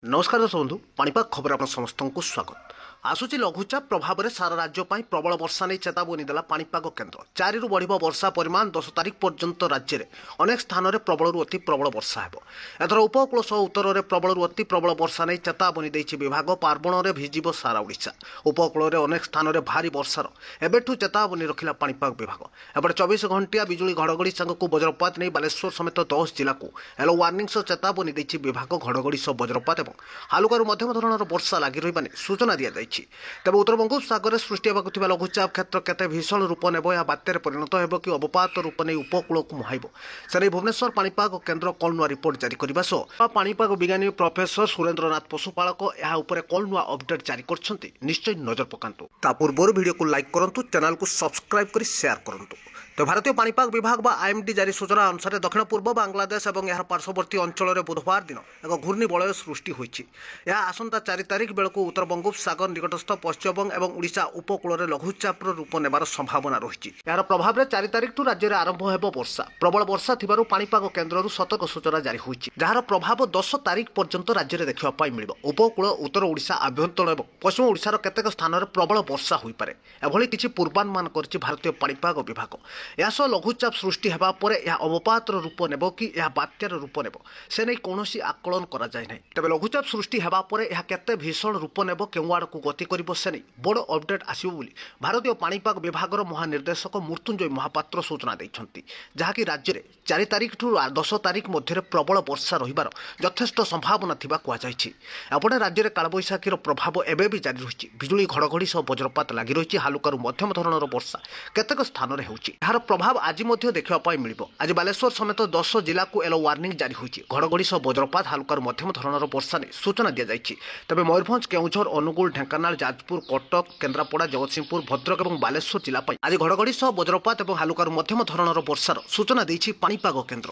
नमस्कार दर्शक बंधु पाणीपाग खबर आप समस्त को स्वागत। आसूची लघुचाप प्रभाव में सारा राज्य प्रबल वर्षा नहीं चेतावनी देला पाणीपाग केन्द्र। 4 रु बढ़िबो वर्षा परिमाण 10 तारिख पर्यंत राज्य में अनेक स्थान में प्रबल अति प्रबल वर्षा हेबो। एथर उपकूल सह उत्तर में प्रबल अति प्रबल वर्षा नहीं चेतावनी देछि विभाग। पार्वण में भिजिबो सारा ओडिशा। उपकूल में अनेक स्थान में भारी वर्षार एबेठू चेतावनी रखिला पाणीपाग विभाग। एपटे 24 घंटिया बिजुली घड़घड़ी सांगकू वज्रपात नहीं बालेश्वर समेत 10 जिला को येलो वार्निंग सह चेतावनी देछि विभाग। घड़घड़ी सह वज्रपात और हालुकारू मध्यम धरणर वर्षा लगी रही सूचना दी जाइछि। तेज उत्तर बंगोपसागर सृष्टि होगा लघुचाप क्षेत्र केते भीषण रूप नेब या बात्यार परिणत हो कि अवपात रूप नहीं उपकूल को मुहाइब से भुवनेश्वर पाणीपाग केन्द्र कल नुआ रिपोर्ट जारी करने सह पाणीपाग विज्ञानी प्रोफेसर सुरेन्द्रनाथ पशुपालक यह उपर कल नुआ अपडेट जारी करछन्ति। निश्चय नजर पकांतु। ता पूर्व वीडियो को लाइक करंतु, चैनल को सब्सक्राइब कर शेयर करंतु। तो भारतीय पाणीपाग विभाग बा आईएमडी जारी सूचना अनुसार दक्षिण पूर्व बांग्लादेश और यार पार्श्ववर्ती अंचल में बुधवार दिन एक घूर्णिबलय सृष्टि होइछि। यह आसंता 4 तारिख बेलू उत्तर बंगोपसागर निकटस्थ पश्चिमबंग और ओडिशा उपकूल में लघुचाप रूप नेबार संभावना रही। यार प्रभाव में 4 तारिख राज्य में आरंभ हो वर्षा। प्रबल वर्षा थिबारु पाणीपाग केन्द्र सतर्क सूचना जारी होइछि, जार प्रभाव 10 तारिख पर्यंत राज्य में देखा मिलिब। उपकूल उत्तर ओडिशा आभ्यंतर और पश्चिम ओडिशार केतेक स्थान में प्रबल वर्षा होइपारे एभली किछि पूर्वानुमान करिछि भारतीय पाणीपाग विभाग। यासह लघुचाप सृष्टि हेबा परे यह अवपातर रूप नेब कि यह बात्यार रूप नेब से नहीं कौनसी आकलन करा जाय नै। तबे लघुचाप सृष्टि हेबा परे यह केते भीषण रूप नेब केउ आड़ को गति करिबो से नहीं बड़ अपडेट आसिबो बोली भारतीय पाणीपाग विभागर महानिर्देशक मृत्युंजय महापात्र सूचना दैछन्ति, जहाँकि राज्य में 4 तारिख ठू 10 तारिख मध्य प्रबल वर्षा रहिबार यथेष्ट संभावना थिबा कुआ जायछि। एपटे राज्य में कालबैशाखीर प्रभाव एबे भी जारी रहिछि। बिजुली घड़घड़ी सह वज्रपात लगी रहिछि। हालुकारू मध्यम धरणर वर्षा केतेक स्थान में होछि। यार प्रभाव आज मध्य देखा मिलिब। आज बालेश्वर समेत 10 जिला को येलो वार्निंग जारी होइछि। घड़घड़ी सह वज्रपात हालुकारू मध्यम धरणर वर्षा ने सूचना दी जाइछि। तबे मयूरभंज, केउझर, अनुगुल, ढेंकानाल, जाजपुर, कटक, केन्द्रापड़ा, जगतसिंहपुर, भद्रक और बालेश्वर जिला आज घड़घड़ी सह वज्रपात और हालुकारू मध्यम धरणर वर्षार सूचना देछि पाणीपाग केन्द्र।